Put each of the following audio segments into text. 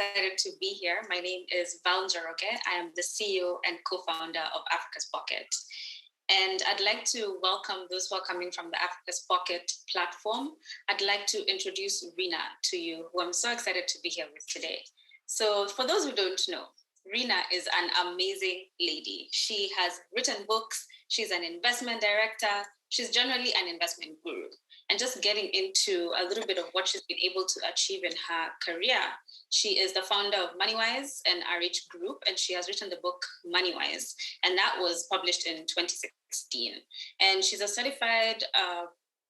excited to be here. My name is Val Njoroge. I am the CEO and co-founder of Africa's Pocket. And I'd like to welcome those who are coming from the Africa's Pocket platform. I'd like to introduce Rina to you, who I'm so excited to be here with today. So for those who don't know, Rina is an amazing lady. She has written books. She's an investment director. She's generally an investment guru. And just getting into a little bit of what she's been able to achieve in her career, she is the founder of MoneyWise and RH Group, and she has written the book MoneyWise, and that was published in 2016. And she's a certified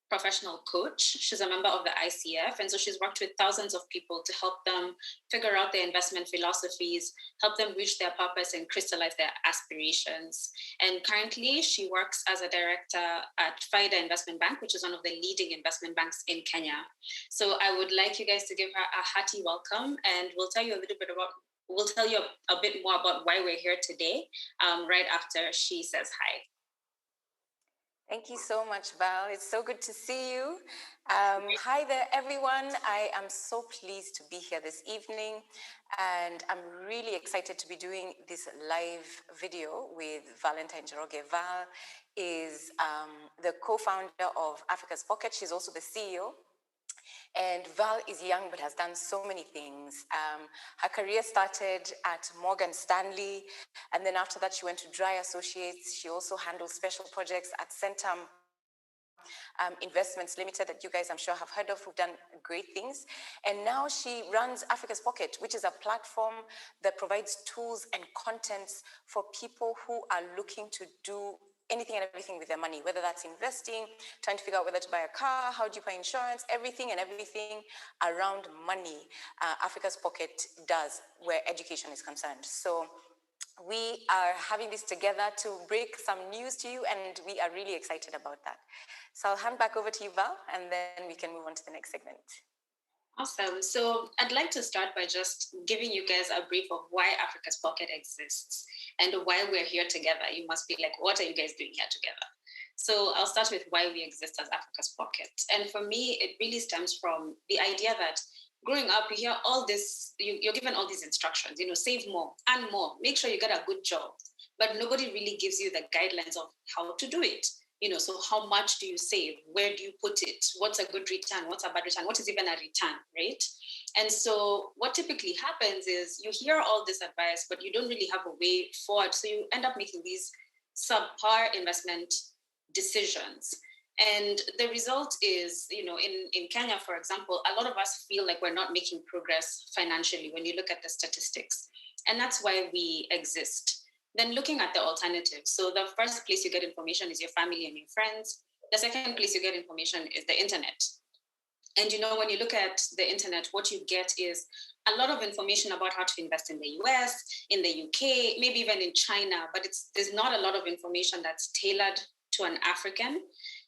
professional coach. She's a member of the ICF, and so she's worked with thousands of people to help them figure out their investment philosophies, help them reach their purpose and crystallize their aspirations. And currently, she works as a director at Faida Investment Bank, which is one of the leading investment banks in Kenya. So I would like you guys to give her a hearty welcome, and we'll tell you a bit more about why we're here today, right after she says hi. Thank you so much, Val. It's so good to see you. Hi there, everyone. I am so pleased to be here this evening, and I'm really excited to be doing this live video with Valentine Njoroge. Val is the co-founder of Africa's Pocket. She's also the CEO. And Val is young but has done so many things. Her career started at Morgan Stanley, and then after that she went to Dry Associates. She also handled special projects at Centum Investments Limited, that you guys I'm sure have heard of, who've done great things. And now she runs Africa's Pocket, which is a platform that provides tools and contents for people who are looking to do anything and everything with their money, whether that's investing, trying to figure out whether to buy a car, how do you buy insurance, everything around money. Africa's Pocket does, where education is concerned. So we are having this together to break some news to you, and we are really excited about that. So I'll hand back over to you, Val, and then we can move on to the next segment. Awesome. So I'd like to start by just giving you guys a brief of why Africa's Pocket exists and why we're here together. You must be like, what are you guys doing here together? So I'll start with why we exist as Africa's Pocket. And for me, it really stems from the idea that growing up, you hear all this, you're given all these instructions, save more and more, make sure you get a good job. But nobody really gives you the guidelines of how to do it. So how much do you save? Where do you put it? What's a good return? What's a bad return? What is even a return, right? And so what typically happens is you hear all this advice, but you don't really have a way forward. So you end up making these subpar investment decisions. And the result is, in Kenya, for example, a lot of us feel like we're not making progress financially when you look at the statistics. And that's why we exist. Then looking at the alternatives. So the first place you get information is your family and your friends. The second place you get information is the internet. And when you look at the internet, what you get is a lot of information about how to invest in the US, in the UK, maybe even in China, but there's not a lot of information that's tailored to an African,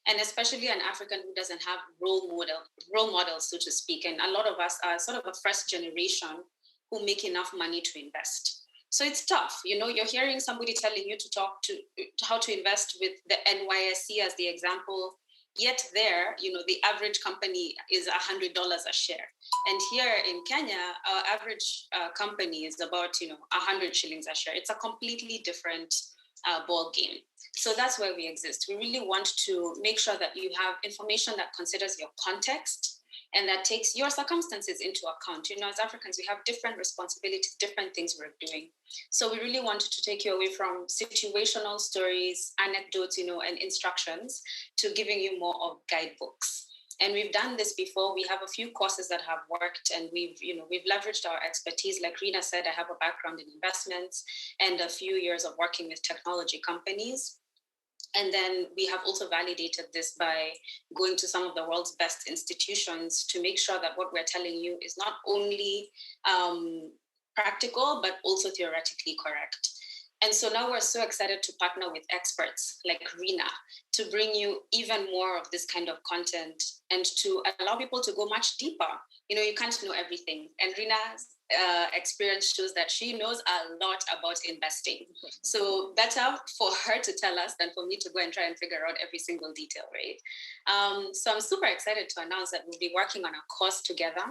and especially an African who doesn't have role models, so to speak. And a lot of us are sort of a first generation who make enough money to invest. So it's tough. You're hearing somebody telling you to talk to how to invest with the NYSE as the example. Yet there, the average company is $100 a share. And here in Kenya, our average company is about, 100 shillings a share. It's a completely different ball game. So that's where we exist. We really want to make sure that you have information that considers your context and that takes your circumstances into account. As Africans, we have different responsibilities, different things we're doing. So we really wanted to take you away from situational stories, anecdotes, and instructions to giving you more of guidebooks. And we've done this before. We have a few courses that have worked, and we've leveraged our expertise. Like Rina said, I have a background in investments and a few years of working with technology companies. And then we have also validated this by going to some of the world's best institutions to make sure that what we're telling you is not only practical, but also theoretically correct. And so now we're so excited to partner with experts like Rina to bring you even more of this kind of content and to allow people to go much deeper. You can't know everything. And Rina experience shows that she knows a lot about investing. So better for her to tell us than for me to go and try and figure out every single detail, right? So I'm super excited to announce that we'll be working on a course together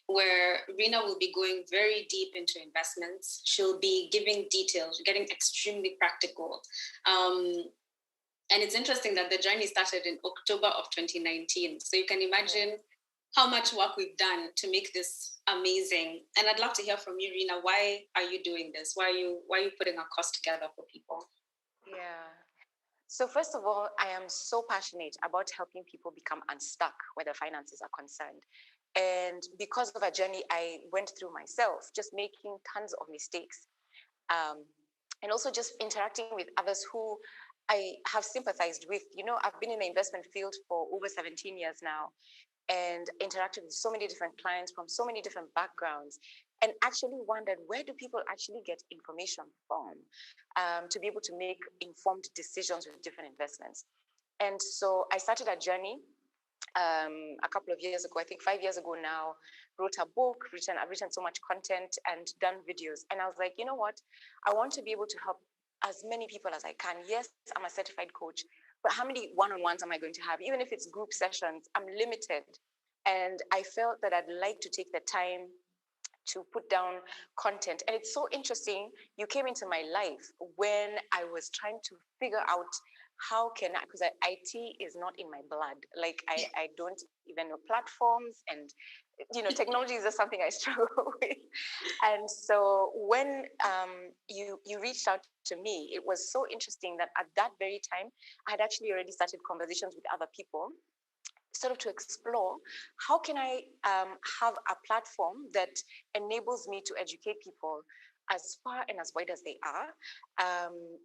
where Rina will be going very deep into investments. She'll be giving details, getting extremely practical. And it's interesting that the journey started in October of 2019. So you can imagine how much work we've done to make this amazing. And I'd love to hear from you, Rina. Why are you doing this? Why are you putting a course together for people? Yeah. So first of all, I am so passionate about helping people become unstuck where their finances are concerned. And because of a journey I went through myself, just making tons of mistakes, and also just interacting with others who I have sympathized with. You know, I've been in the investment field for over 17 years now and interacted with so many different clients from so many different backgrounds, and actually wondered, where do people actually get information from to be able to make informed decisions with different investments. And so I started a journey a couple of years ago, I think 5 years ago now, wrote a book, I've written so much content and done videos. And I was like, you know what? I want to be able to help as many people as I can. Yes, I'm a certified coach, but how many one-on-ones am I going to have? Even if it's group sessions, I'm limited. And I felt that I'd like to take the time to put down content. And it's so interesting. You came into my life when I was trying to figure out how can I, because IT is not in my blood. Like I don't even know platforms, and technology is just something I struggle with. And so when you reached out to me, it was so interesting that at that very time, I had actually already started conversations with other people, sort of to explore how can I have a platform that enables me to educate people as far and as wide as they are,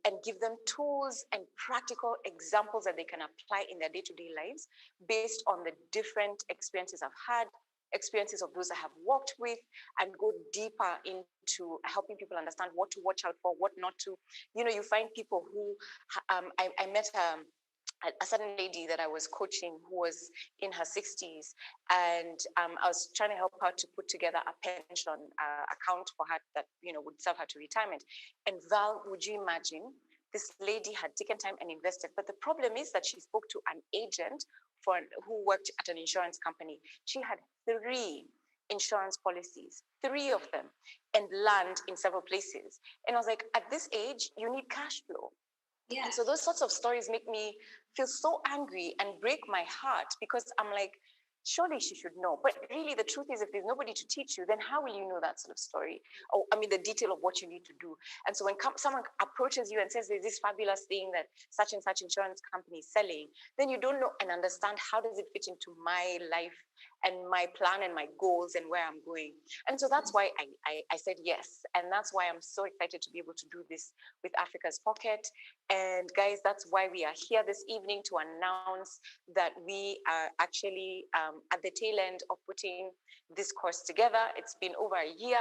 and give them tools and practical examples that they can apply in their day-to-day lives based on the different experiences I've had, experiences of those I have worked with, and go deeper into helping people understand what to watch out for, what not to. You find people who, I met a certain lady that I was coaching who was in her 60s, and I was trying to help her to put together a pension account for her that would serve her to retirement. And Val, would you imagine, this lady had taken time and invested, but the problem is that she spoke to an agent who worked at an insurance company. She had 3 insurance policies, 3 of them, and land in several places. And I was like, at this age, you need cash flow. Yeah. And so those sorts of stories make me feel so angry and break my heart, because I'm like, surely she should know. But really, the truth is, if there's nobody to teach you, then how will you know that sort of story? Or, the detail of what you need to do. And so when someone approaches you and says, there's this fabulous thing that such and such insurance company is selling, then you don't know and understand, how does it fit into my life and my plan and my goals and where I'm going. And so that's why I said yes. And that's why I'm so excited to be able to do this with Africa's Pocket. And guys, that's why we are here this evening, to announce that we are actually at the tail end of putting this course together. It's been over a year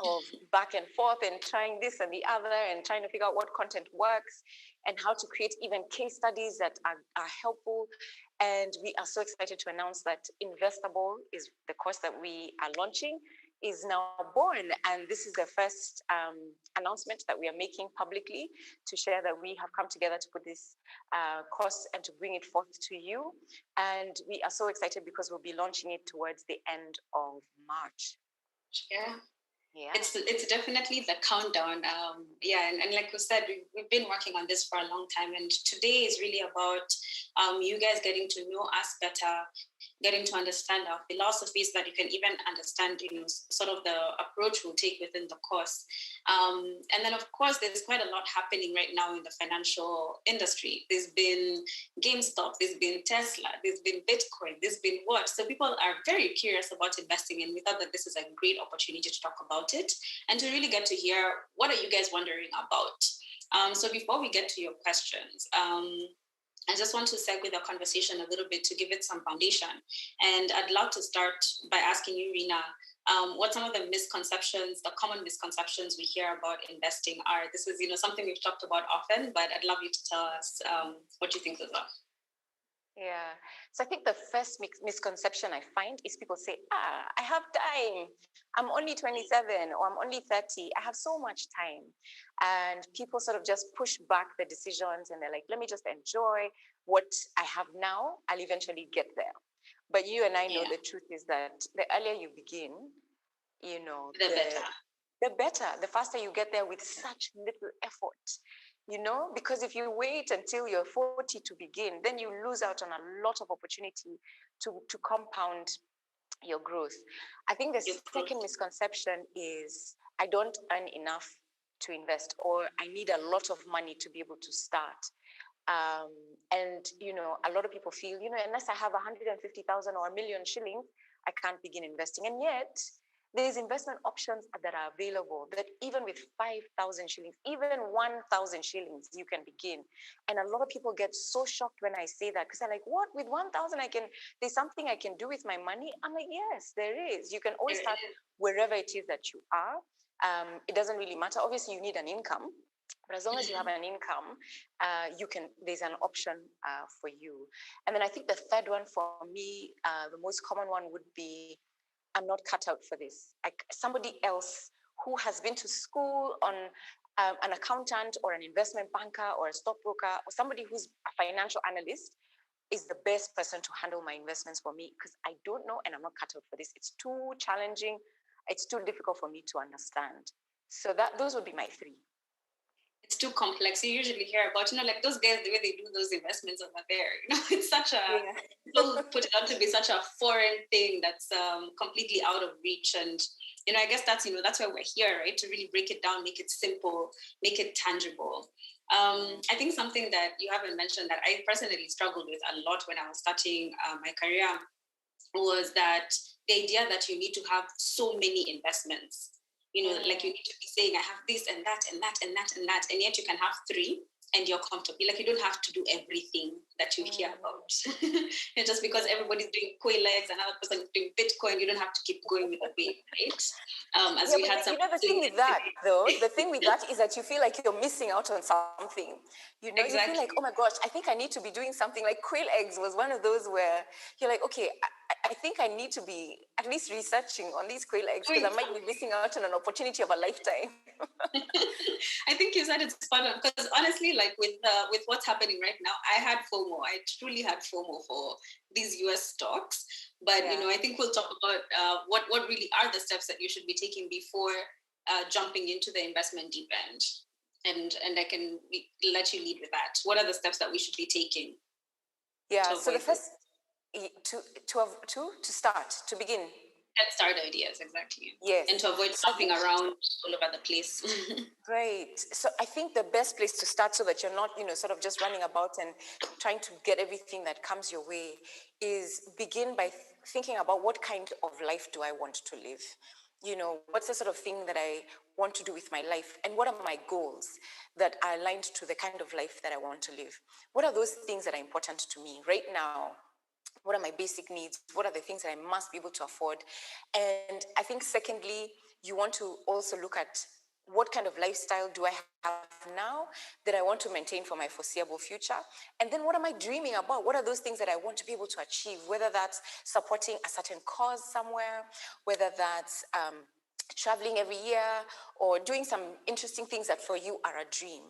of back and forth and trying this and the other, and trying to figure out what content works and how to create even case studies that are helpful. And we are so excited to announce that INVESTABLE is the course that we are launching, is now born. And this is the first announcement that we are making publicly, to share that we have come together to put this course and to bring it forth to you. And we are so excited because we'll be launching it towards the end of March. Yeah. Yeah. It's definitely the countdown. And like we said, we've been working on this for a long time, and today is really about you guys getting to know us better, getting to understand our philosophies, so that you can even understand, sort of the approach we'll take within the course. And then, of course, there's quite a lot happening right now in the financial industry. There's been GameStop, there's been Tesla, there's been Bitcoin, there's been what? So people are very curious about investing, and we thought that this is a great opportunity to talk about it and to really get to hear, what are you guys wondering about? So before we get to your questions, I just want to segue the conversation a little bit to give it some foundation. And I'd love to start by asking you, Rina, what some of the misconceptions, the common misconceptions we hear about investing are. This is, something we've talked about often, but I'd love you to tell us what you think as well. Yeah. So I think the first misconception I find is people say, I have time. I'm only 27 or I'm only 30. I have so much time. And people sort of just push back the decisions and they're like, let me just enjoy what I have now. I'll eventually get there. But you and I know Yeah, the truth is that the earlier you begin, you know, the better. the better, the faster you get there with such little effort, you know, because if you wait until you're 40 to begin, then you lose out on a lot of opportunity to compound your growth. I think the Your second growth. misconception is I don't earn enough to invest, or I need a lot of money to be able to start. Um, and you know, a lot of people feel, you know, unless I have 150,000 or a million shillings, I can't begin investing. And yet, there's investment options that are available that even with 5,000 shillings, even 1,000 shillings, you can begin. And a lot of people get so shocked when I say that because they're like, "What? With 1,000, there's something I can do with my money?" I'm like, "Yes, there is. You can always There start is. wherever it is that you are. It doesn't really matter. Obviously, you need an income, but as long as you have an income, you can. There's an option for you. And then I think the third one for me, the most common one would be, I'm not cut out for this. Like somebody else who has been to school on an accountant or an investment banker or a stockbroker or somebody who's a financial analyst is the best person to handle my investments for me because I don't know and I'm not cut out for this. It's too challenging. It's too difficult for me to understand. So that those would be my three. It's too complex. You usually hear about, like those guys, the way they do those investments over there. It's such a, Yeah. people put it out to be such a foreign thing that's completely out of reach. And, I guess that's why we're here, right? To really break it down, make it simple, make it tangible. I think something that you haven't mentioned that I personally struggled with a lot when I was starting my career was that the idea that you need to have so many investments. Like you need to be saying, I have this and that and that and that and that, and yet you can have three and you're comfortable. Like you don't have to do everything that you hear about. Just because everybody's doing legs, another person is doing Bitcoin, you don't have to keep going with the wave, right? As Yeah, we but had some the thing with that, though, the thing with that is that you feel like you're missing out on something. You know, you feel like, exactly. oh my gosh, I think I need to be doing something. Like quail eggs was one of those where you're like, okay, I think I need to be at least researching on these quail eggs because I might be missing out on an opportunity of a lifetime. I think you said it's spot on because honestly, like with what's happening right now, I had FOMO. I truly had FOMO for these US stocks. But Yeah. I think we'll talk about what really are the steps that you should be taking before jumping into the investment deep end. And I can let you lead with that. What are the steps that we should be taking Yeah. to So the avoid this? first to start to begin. Head start ideas, exactly. Yes. And to avoid So I jumping think around all over the place. Great. So I think the best place to start so that you're not, sort of just running about and trying to get everything that comes your way is begin by thinking about what kind of life do I want to live? What's the sort of thing that I want to do with my life? And what are my goals that are aligned to the kind of life that I want to live? What are those things that are important to me right now? What are my basic needs? What are the things that I must be able to afford? And I think secondly, you want to also look at what kind of lifestyle do I have now that I want to maintain for my foreseeable future? And then what am I dreaming about? What are those things that I want to be able to achieve? Whether that's supporting a certain cause somewhere, whether that's traveling every year or doing some interesting things that for you are a dream.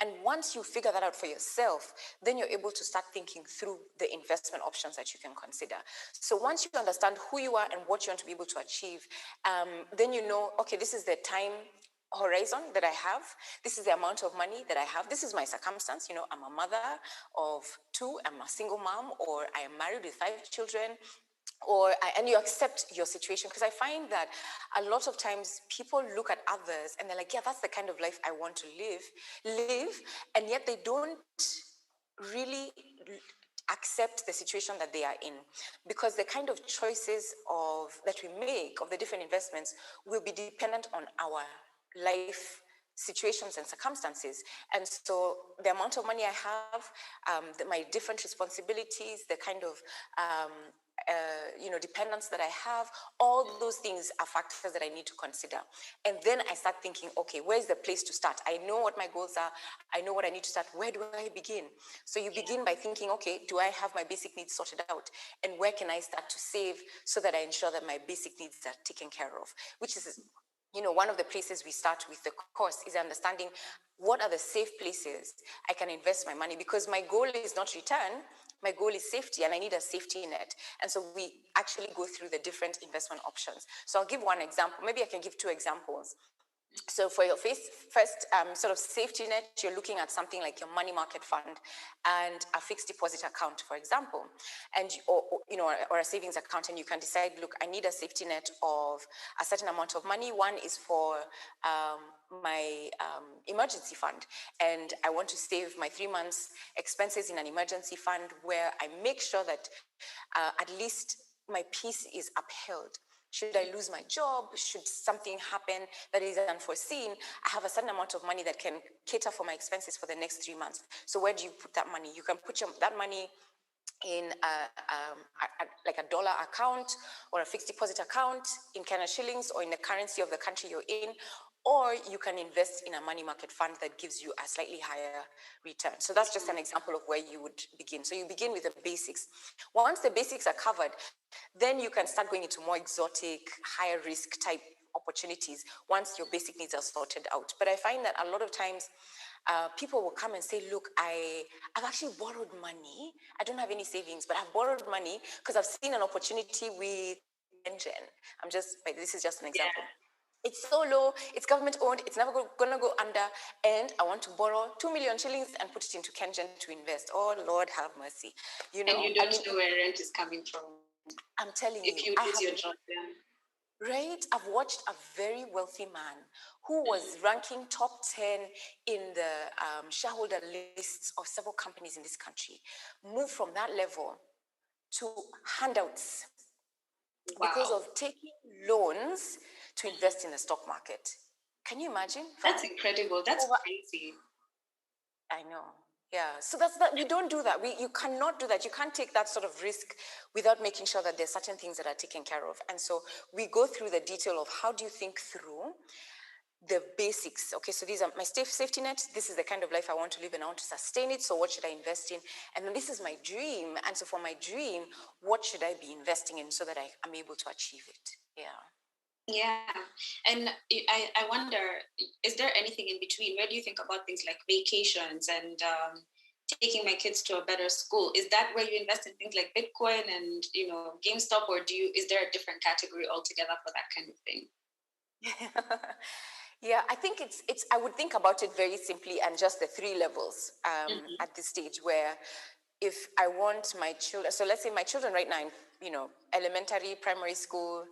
And once you figure that out for yourself, then you're able to start thinking through the investment options that you can consider. So once you understand who you are and what you want to be able to achieve, then you know, okay, this is the time horizon that I have. This is the amount of money that I have. This is my circumstance. I'm a mother of two, I'm a single mom, or I am married with 5 children, and you accept your situation, because I find that a lot of times people look at others and they're like, yeah, that's the kind of life I want to live, and yet they don't really accept the situation that they are in, because the kind of choices that we make of the different investments will be dependent on our life situations and circumstances. And so the amount of money I have, my different responsibilities, the kind of dependence that I have. All those things are factors that I need to consider. And then I start thinking, okay, where's the place to start? I know what my goals are. I know what I need to start. Where do I begin? So you begin by thinking, okay, do I have my basic needs sorted out? And where can I start to save so that I ensure that my basic needs are taken care of? Which is, one of the places we start with the course is understanding what are the safe places I can invest my money, because my goal is not return, my goal is safety, and I need a safety net. And so we actually go through the different investment options. So I'll give one example. Maybe I can give two examples. So for your first sort of safety net, you're looking at something like your money market fund and a fixed deposit account, for example, and or a savings account, and you can decide, look, I need a safety net of a certain amount of money. One is for my emergency fund, and I want to save my 3 months expenses in an emergency fund where I make sure that at least my peace is upheld. Should I lose my job? Should something happen that is unforeseen? I have a certain amount of money that can cater for my expenses for the next 3 months. So where do you put that money? You can put that money in like a dollar account or a fixed deposit account in Kenya shillings or in the currency of the country you're in, or you can invest in a money market fund that gives you a slightly higher return. So that's just an example of where you would begin. So you begin with the basics. Once the basics are covered, then you can start going into more exotic, higher risk type opportunities once your basic needs are sorted out. But I find that a lot of times people will come and say, look, I've actually borrowed money. I don't have any savings, but I've borrowed money because I've seen an opportunity with Engine. This is just an example. Yeah. It's so low, it's government owned, it's never gonna go under, and I want to borrow 2 million shillings and put it into Kengen to invest. Oh, Lord have mercy. And you don't know where rent is coming from. I'm telling you, if you lose your job, right? I've watched a very wealthy man who was ranking top 10 in the shareholder lists of several companies in this country move from that level to handouts because of taking loans to invest in the stock market. Can you imagine? That's incredible. That's crazy. I know. Yeah, so that's that. We don't do that. You cannot do that. You can't take that sort of risk without making sure that there's certain things that are taken care of. And so we go through the detail of how do you think through the basics. Okay, so these are my safety net. This is the kind of life I want to live and I want to sustain it. So what should I invest in? And then this is my dream. And so for my dream, what should I be investing in so that I'm able to achieve it? Yeah. Yeah, and I wonder, is there anything in between? Where do you think about things like vacations and taking my kids to a better school? Is that where you invest in things like Bitcoin and GameStop, or is there a different category altogether for that kind of thing? Yeah, I think it's. I would think about it very simply and just the 3 levels at this stage where. If I want my children, so let's say my children right now, elementary, primary school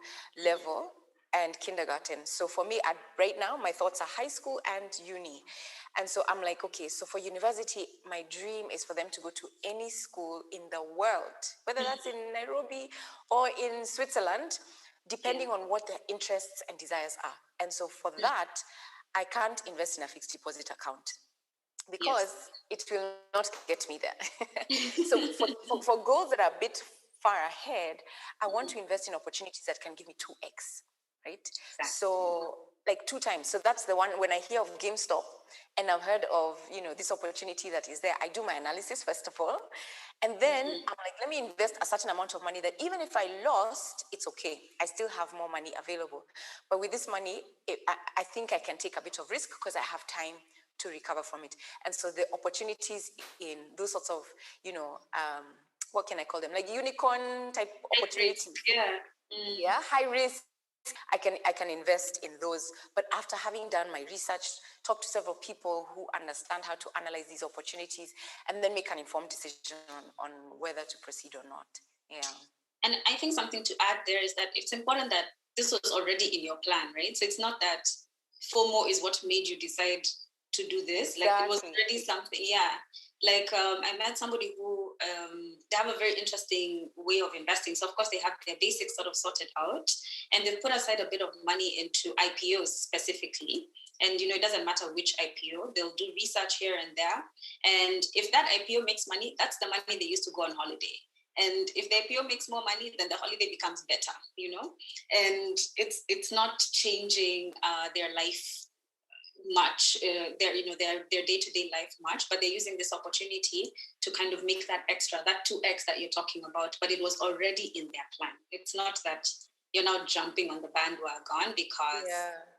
level and kindergarten. So for me, right now, my thoughts are high school and uni. And so I'm like, okay, so for university, my dream is for them to go to any school in the world, whether that's in Nairobi or in Switzerland, depending on what their interests and desires are. And so for that, I can't invest in a fixed deposit account, because it will not get me there. So for goals that are a bit far ahead, I want to invest in opportunities that can give me 2x, right? Exactly. So like 2 times. So that's the one when I hear of GameStop and I've heard of, this opportunity that is there, I do my analysis first of all. And then I'm like, let me invest a certain amount of money that even if I lost, it's okay. I still have more money available. But with this money, I think I can take a bit of risk because I have time to recover from it. And so the opportunities in those sorts of, what can I call them? Like unicorn type opportunities. Yeah, high risk. I can invest in those, but after having done my research, talk to several people who understand how to analyze these opportunities, and then make an informed decision on whether to proceed or not. Yeah. And I think something to add there is that it's important that this was already in your plan, right? So it's not that FOMO is what made you decide to do this. Exactly. Like it was already something, Like I met somebody who they have a very interesting way of investing. So of course they have their basics sort of sorted out, and they've put aside a bit of money into IPOs specifically. And it doesn't matter which IPO, they'll do research here and there. And if that IPO makes money, that's the money they used to go on holiday. And if the IPO makes more money, then the holiday becomes better, and it's not changing their life much, their day-to-day life much, but they're using this opportunity to kind of make that extra, that 2x that you're talking about, but it was already in their plan. It's not that you're now jumping on the bandwagon because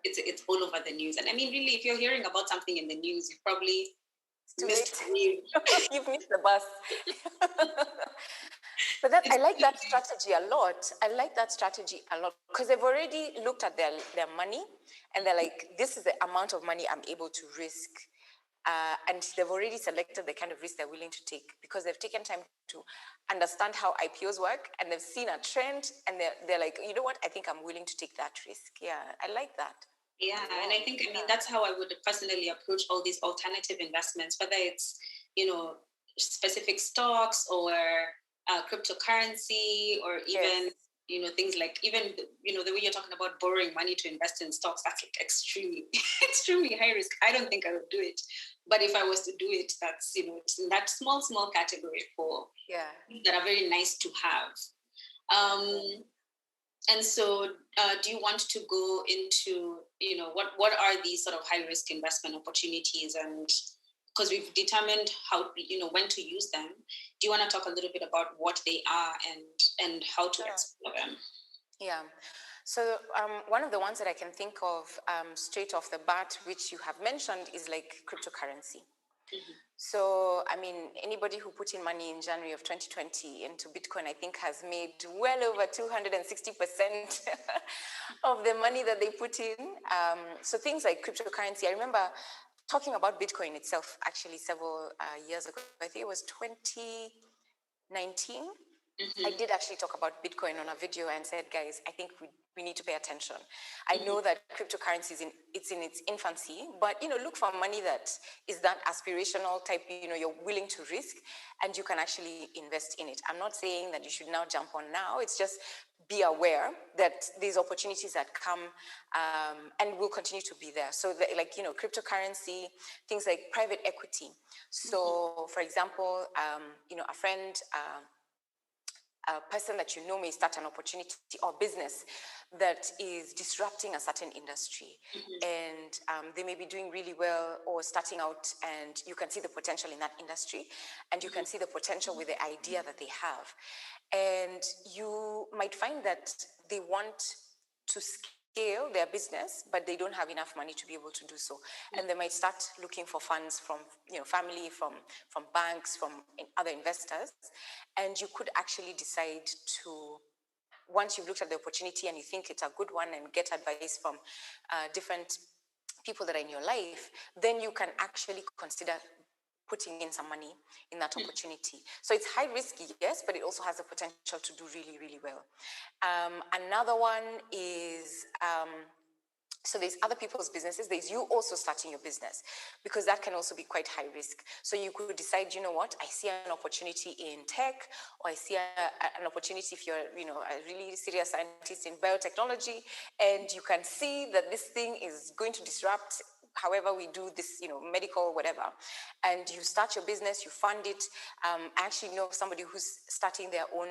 it's all over the news. And I mean, really, if you're hearing about something in the news, you probably missed the wave. You've missed the bus. But I like that strategy a lot. I like that strategy a lot because they've already looked at their money and they're like, this is the amount of money I'm able to risk. And they've already selected the kind of risk they're willing to take because they've taken time to understand how IPOs work and they've seen a trend and they're like, you know what, I think I'm willing to take that risk. Yeah, I like that. Yeah, and I think, that's how I would personally approach all these alternative investments, whether it's, specific stocks or cryptocurrency or even, things like even, the way you're talking about borrowing money to invest in stocks, that's like extremely, extremely high risk. I don't think I would do it. But if I was to do it, that's, it's in that small category for that are very nice to have. And so do you want to go into, what are these sort of high risk investment opportunities? And because we've determined how, when to use them, do you want to talk a little bit about what they are and how to explore them? Yeah. So one of the ones that I can think of straight off the bat, which you have mentioned, is like cryptocurrency. Mm-hmm. So, I mean, anybody who put in money in January of 2020 into Bitcoin, I think has made well over 260% of the money that they put in. So things like cryptocurrency, I remember talking about Bitcoin itself actually several years ago. I think it was 2019. Mm-hmm. I did actually talk about Bitcoin on a video and said, guys, I think we need to pay attention. I know that cryptocurrency it's in its infancy, but look for money that is that aspirational type, you're willing to risk and you can actually invest in it. I'm not saying that you should now jump on now. It's just be aware that these opportunities that come and will continue to be there. So cryptocurrency, things like private equity. So for example, a friend, a person that may start an opportunity or business that is disrupting a certain industry. And they may be doing really well or starting out, and you can see the potential in that industry and you can see the potential with the idea that they have. And you might find that they want to scale their business, but they don't have enough money to be able to do so. And they might start looking for funds from, family, from banks, from other investors. And you could actually decide to, once you've looked at the opportunity and you think it's a good one and get advice from different people that are in your life, then you can actually consider putting in some money in that opportunity. So it's high risk, yes, but it also has the potential to do really, really well. Another one is, so there's other people's businesses, there's you also starting your business, because that can also be quite high risk. So you could decide, you know what, I see an opportunity in tech, or I see an opportunity if you're, a really serious scientist in biotechnology, and you can see that this thing is going to disrupt however we do this, medical, whatever, and you start your business, you fund it. I actually know somebody who's starting their own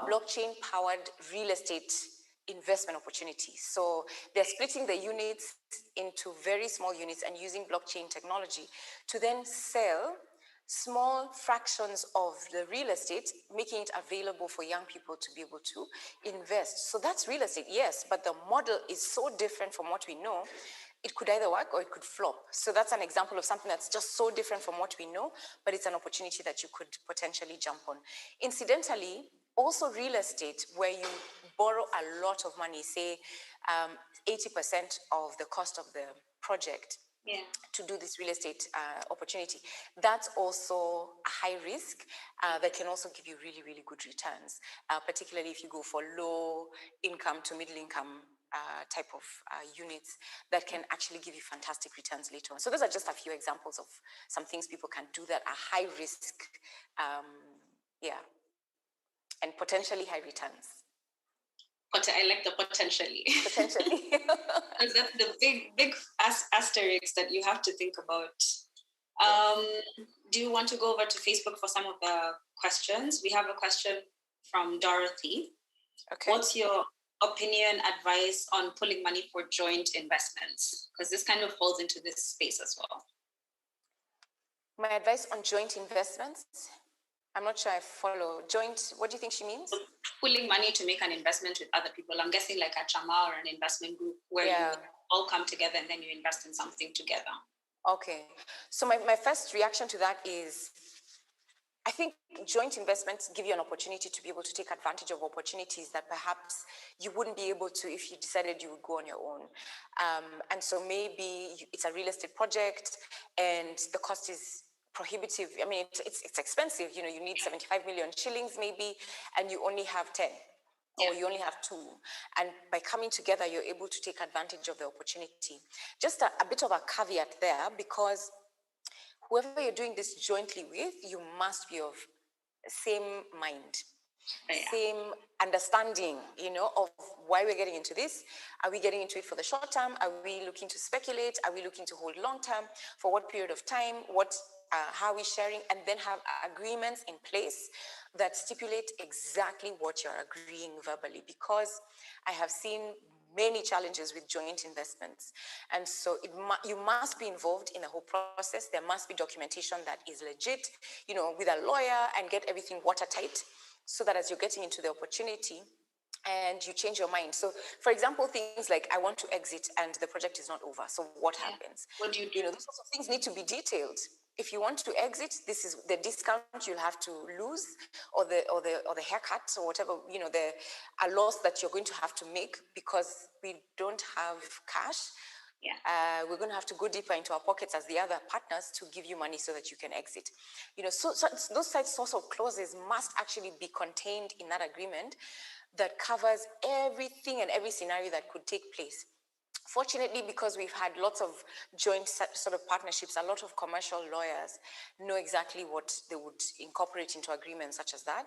blockchain-powered real estate investment opportunity. So they're splitting the units into very small units and using blockchain technology to then sell small fractions of the real estate, making it available for young people to be able to invest. So that's real estate, yes, but the model is so different from what we know. It could either work or it could flop. So that's an example of something that's just so different from what we know, but it's an opportunity that you could potentially jump on. Incidentally, also real estate, where you borrow a lot of money, say 80% of the cost of the project, to do this real estate opportunity. That's also a high risk that can also give you really, really good returns, particularly if you go for low income to middle income type of units that can actually give you fantastic returns later on. So those are just a few examples of some things people can do that are high risk, and potentially high returns. I like the potentially. Potentially. Because that's the big asterisk that you have to think about. Do you want to go over to Facebook for some of the questions? We have a question from Dorothy. Okay. What's your opinion, advice on pulling money for joint investments? Because this kind of falls into this space as well. My advice on joint investments? I'm not sure I follow. Joint, what do you think she means? Pulling money to make an investment with other people. I'm guessing like a chama or an investment group where you all come together and then you invest in something together. Okay. So my first reaction to that is, I think joint investments give you an opportunity to be able to take advantage of opportunities that perhaps you wouldn't be able to if you decided you would go on your own. And so maybe it's a real estate project and the cost is prohibitive. I mean, it's expensive. You know, you need 75 million shillings maybe, and you only have 10. Or you only have 2. And by coming together, you're able to take advantage of the opportunity. Just a bit of a caveat there, because whoever you're doing this jointly with, you must be of same mind, same understanding, you know, of why we're getting into this. Are we getting into it for the short term? Are we looking to speculate? Are we looking to hold long term? For what period of time? How are we sharing? And then have agreements in place that stipulate exactly what you're agreeing verbally, because I have seen many challenges with joint investments. And so you must be involved in the whole process. There must be documentation that is legit, you know, with a lawyer, and get everything watertight so that as you're getting into the opportunity and you change your mind. So for example, things like, I want to exit and the project is not over. So what happens? What do you do? You know, those sorts of things need to be detailed. If you want to exit, this is the discount you'll have to lose, or the haircut, or whatever, you know, a loss that you're going to have to make because we don't have cash. We're going to have to go deeper into our pockets as the other partners to give you money so that you can exit. You know, so those sorts of clauses must actually be contained in that agreement that covers everything and every scenario that could take place. Fortunately, because we've had lots of joint sort of partnerships, a lot of commercial lawyers know exactly what they would incorporate into agreements such as that,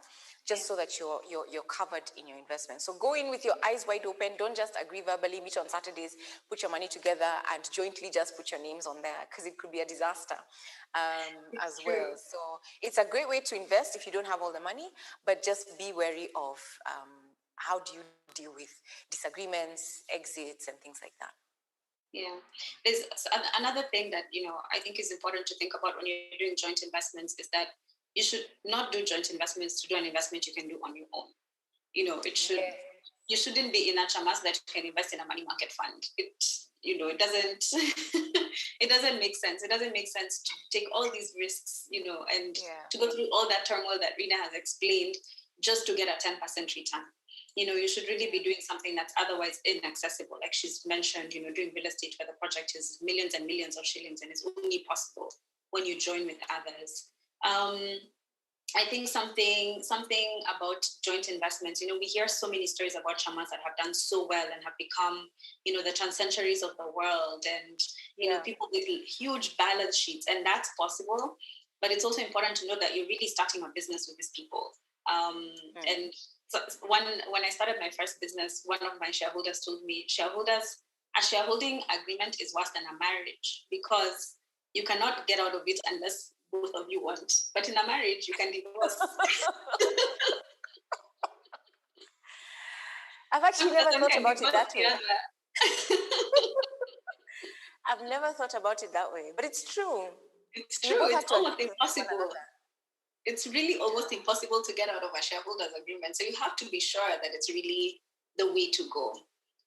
just so that you're covered in your investment. So go in with your eyes wide open. Don't just agree verbally, meet on Saturdays, put your money together, and jointly just put your names on there, because it could be a disaster as well. So it's a great way to invest if you don't have all the money, but just be wary of how do you deal with disagreements, exits, and things like that. Yeah. There's another thing that, you know, I think is important to think about when you're doing joint investments is that you should not do joint investments to do an investment you can do on your own. You know, you shouldn't be in a chamas that you can invest in a money market fund. It doesn't it doesn't make sense. It doesn't make sense to take all these risks, you know, and to go through all that turmoil that Rina has explained just to get a 10% return. You know, you should really be doing something that's otherwise inaccessible. Like she's mentioned, you know, doing real estate where the project is millions and millions of shillings, and it's only possible when you join with others. I think something about joint investments, you know, we hear so many stories about chamas that have done so well and have become, you know, the transcentries of the world, and, you know, people with huge balance sheets, and that's possible. But it's also important to know that you're really starting a business with these people. And so when I started my first business, one of my shareholders told me, a shareholding agreement is worse than a marriage, because you cannot get out of it unless both of you want. But in a marriage, you can divorce. I've actually never thought about it that way. I've never thought about it that way, but it's true. It's true. It's almost impossible. It's really almost impossible to get out of a shareholders agreement. So you have to be sure that it's really the way to go.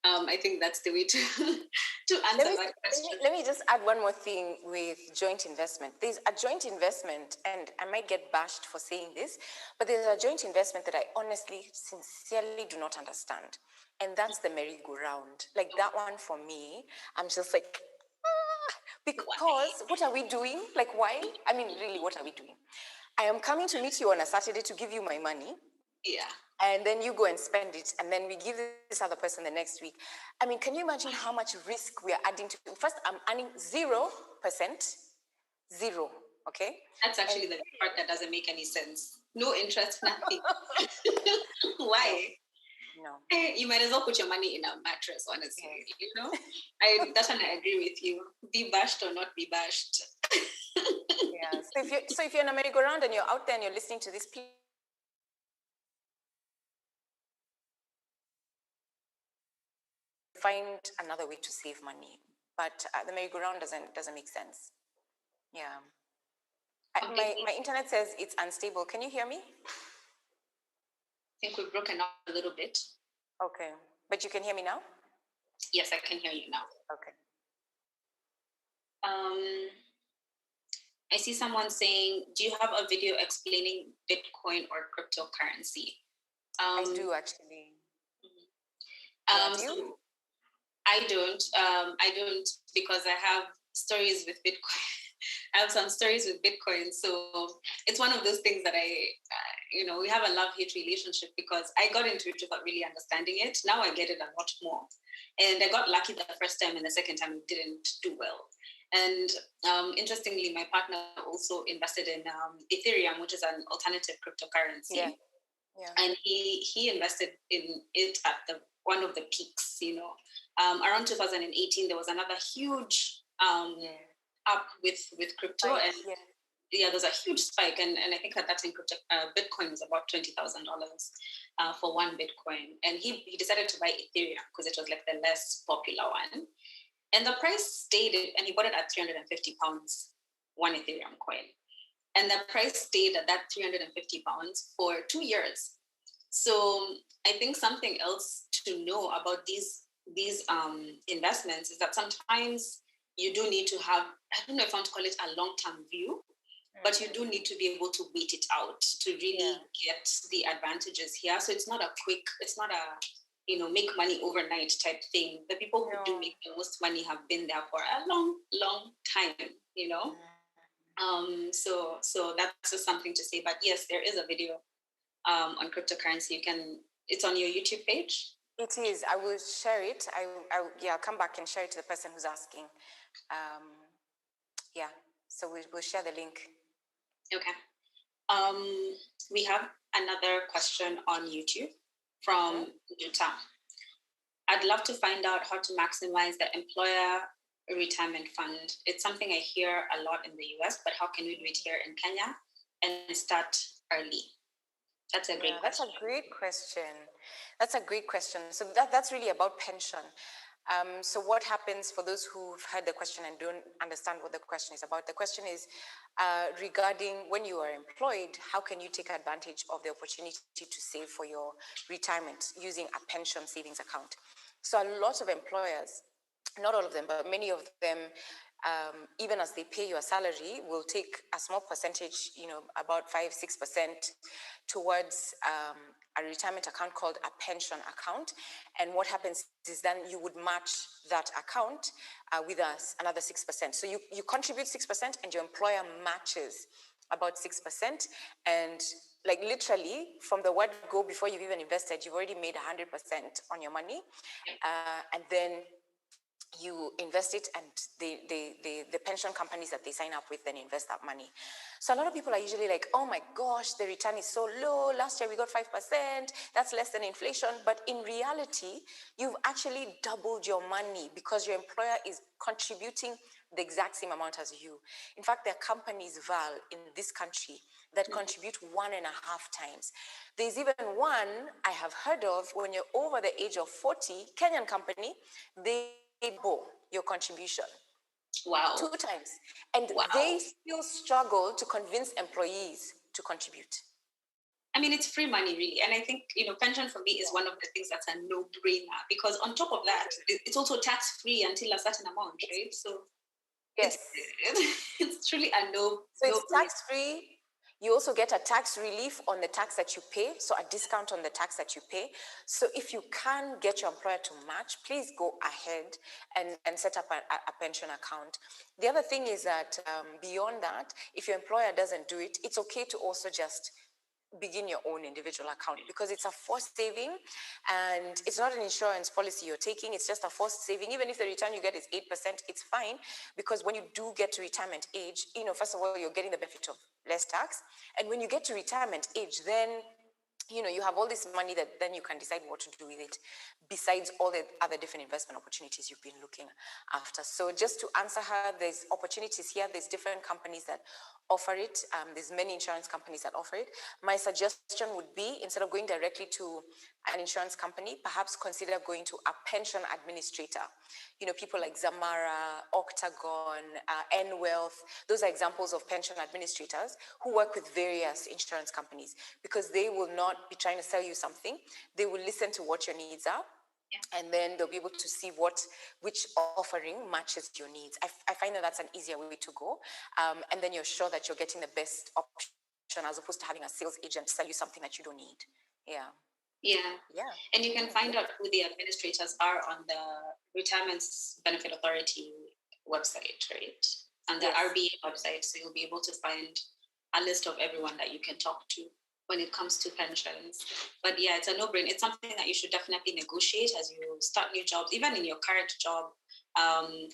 I think that's the way to answer that question. Let me just add one more thing with joint investment. There's a joint investment, and I might get bashed for saying this, but there's a joint investment that I honestly, sincerely do not understand. And that's the merry-go-round. Like that one for me, I'm just like, because what are we doing? Like, why? I mean, really, what are we doing? I am coming to meet you on a Saturday to give you my money. Yeah. And then you go and spend it. And then we give this other person the next week. I mean, can you imagine how much risk we are adding to? First, I'm earning 0%. Zero. Okay? That's actually the part that doesn't make any sense. No interest, nothing. Why? No. You might as well put your money in a mattress, honestly. Yes. You know, that's when I agree with you. Be bashed or not be bashed. Yeah. So if you're in a merry-go-round and you're out there and you're listening to this, please find another way to save money. But the merry-go-round doesn't make sense. Yeah. My internet says it's unstable. Can you hear me? I think we've broken up a little bit. Okay. But you can hear me now? Yes, I can hear you now. Okay. I see someone saying, do you have a video explaining Bitcoin or cryptocurrency? I do actually. Do you? I don't because I have stories with Bitcoin. I have some stories with Bitcoin. So it's one of those things that we have a love-hate relationship because I got into it without really understanding it. Now I get it a lot more. And I got lucky the first time and the second time it didn't do well. And interestingly, my partner also invested in Ethereum, which is an alternative cryptocurrency. Yeah. Yeah. And he invested in it at one of the peaks, around 2018, there was another huge up with crypto. Right. And there's a huge spike. And I think at that time, Bitcoin was about $20,000 for one Bitcoin. And he decided to buy Ethereum because it was like the less popular one. And the price stayed, and he bought it at 350 pounds, one Ethereum coin. And the price stayed at that 350 pounds for 2 years. So I think something else to know about these investments is that sometimes you do need to have, I don't know if I want to call it a long-term view, but you do need to be able to wait it out to really get the advantages here. So it's not a make money overnight type thing. The people who do make the most money have been there for a long, long time, So that's just something to say. But yes, there is a video on cryptocurrency. It's on your YouTube page. It is. I will share it. I'll come back and share it to the person who's asking. So we'll share the link. Okay. We have another question on YouTube from Utah. I'd love to find out how to maximize the employer retirement fund. It's something I hear a lot in the US, but how can we do it here in Kenya and start early? That's a great question. That's a great question. So that's really about pension. So what happens for those who've heard the question and don't understand what the question is about? The question is regarding when you are employed, how can you take advantage of the opportunity to save for your retirement using a pension savings account? So a lot of employers, not all of them, but many of them, even as they pay your salary, will take a small percentage, about 5-6% towards a retirement account called a pension account. And what happens is then you would match that account with another 6%. So you contribute 6% and your employer matches about 6%. And like literally from the word go, before you've even invested, you've already made 100% on your money. And then you invest it, and the pension companies that they sign up with then invest that money. So a lot of people are usually like, oh my gosh, the return is so low. Last year we got 5%. That's less than inflation. But in reality, you've actually doubled your money because your employer is contributing the exact same amount as you. In fact, there are companies, Val, in this country that contribute 1.5 times. There's even one I have heard of when you're over the age of 40, Kenyan company, they double your contribution. Wow. 2 times. And they still struggle to convince employees to contribute. I mean, it's free money, really. And I think, pension for me is one of the things that's a no-brainer because on top of that, it's also tax-free until a certain amount, right? So yes, it's truly a no. So it's tax-free. You also get a tax relief on the tax that you pay, so a discount on the tax that you pay. So if you can get your employer to match, please go ahead and set up a pension account. The other thing is that beyond that, if your employer doesn't do it, it's okay to also just begin your own individual account because it's a forced saving and it's not an insurance policy you're taking. It's just a forced saving. Even if the return you get is 8%, it's fine because when you do get to retirement age, first of all, you're getting the benefit of less tax. And when you get to retirement age, then you have all this money that then you can decide what to do with it, besides all the other different investment opportunities you've been looking after. So just to answer her, there's opportunities here. There's different companies that offer it. There's many insurance companies that offer it. My suggestion would be, instead of going directly to an insurance company, perhaps consider going to a pension administrator. People like Zamara, Octagon, N Wealth. Those are examples of pension administrators who work with various insurance companies, because they will not be trying to sell you something. They will listen to what your needs are. Yeah. And then they'll be able to see which offering matches your needs. I find that that's an easier way to go. And then you're sure that you're getting the best option, as opposed to having a sales agent sell you something that you don't need. Yeah. Yeah. And you can find out who the administrators are on the Retirement Benefit Authority website, right? And the RBA website. So you'll be able to find a list of everyone that you can talk to when it comes to pensions. But yeah, it's a no-brainer. It's something that you should definitely negotiate as you start new jobs, even in your current job.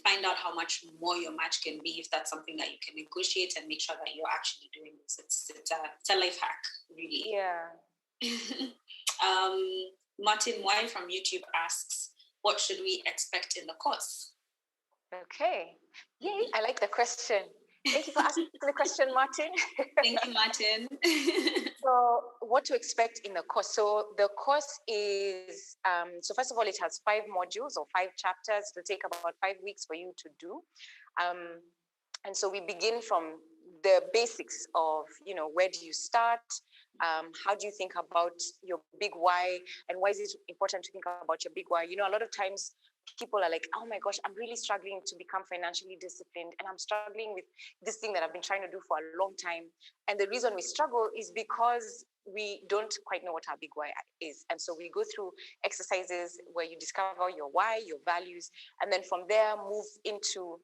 Find out how much more your match can be, if that's something that you can negotiate, and make sure that you're actually doing this. It's a life hack, really. Yeah. Martin Y from YouTube asks, what should we expect in the course? Okay. Yay, I like the question. Thank you for asking the question, Martin. Thank you, Martin. So what to expect in the course? So the course is, so first of all, it has 5 modules or 5 chapters. It'll take about 5 weeks for you to do. And so we begin from the basics of, where do you start? How do you think about your big why? And why is it important to think about your big why? A lot of times people are like, oh my gosh, I'm really struggling to become financially disciplined. And I'm struggling with this thing that I've been trying to do for a long time. And the reason we struggle is because we don't quite know what our big why is. And so we go through exercises where you discover your why, your values, and then from there move into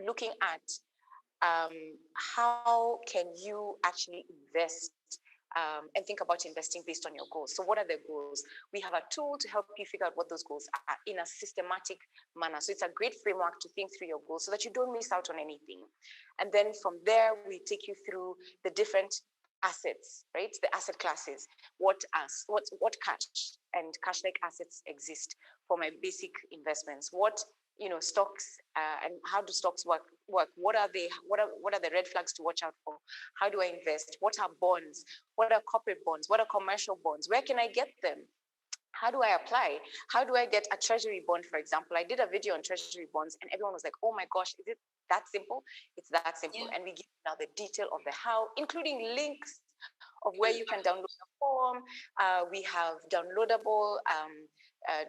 looking at how can you actually invest and think about investing based on your goals. So what are the goals? We have a tool to help you figure out what those goals are in a systematic manner. So it's a great framework to think through your goals so that you don't miss out on anything. And then from there, we take you through the different assets, right? The asset classes. What cash and cash-like assets exist for my basic investments? What stocks and how do stocks work? What are they? What are the red flags to watch out for? How do I invest? What are bonds? What are corporate bonds? What are commercial bonds? Where can I get them? How do I apply? How do I get a treasury bond, for example? I did a video on treasury bonds and everyone was like, oh my gosh, is it that simple? It's that simple. Yeah. And we give now the detail of the how, including links of where you can download the form. We have downloadable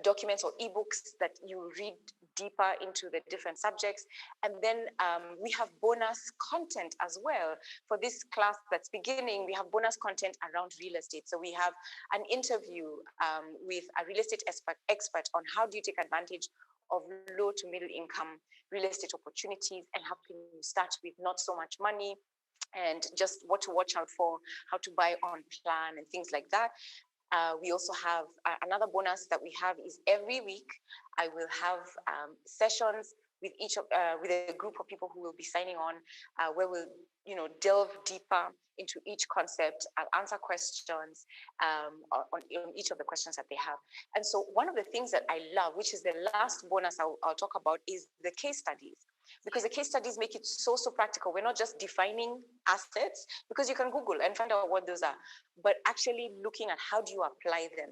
documents or ebooks that you read deeper into the different subjects. And then we have bonus content as well. For this class that's beginning, we have bonus content around real estate. So we have an interview with a real estate expert on how do you take advantage of low to middle income real estate opportunities, and how can you start with not so much money, and just what to watch out for, how to buy on plan, and things like that. We also have another bonus that we have is every week I will have sessions with with a group of people who will be signing on, where we'll delve deeper into each concept. I'll answer questions on each of the questions that they have. And so one of the things that I love, which is the last bonus I'll talk about, is the case studies. Because the case studies make it so practical. We're not just defining assets, because you can Google and find out what those are, but actually looking at how do you apply them.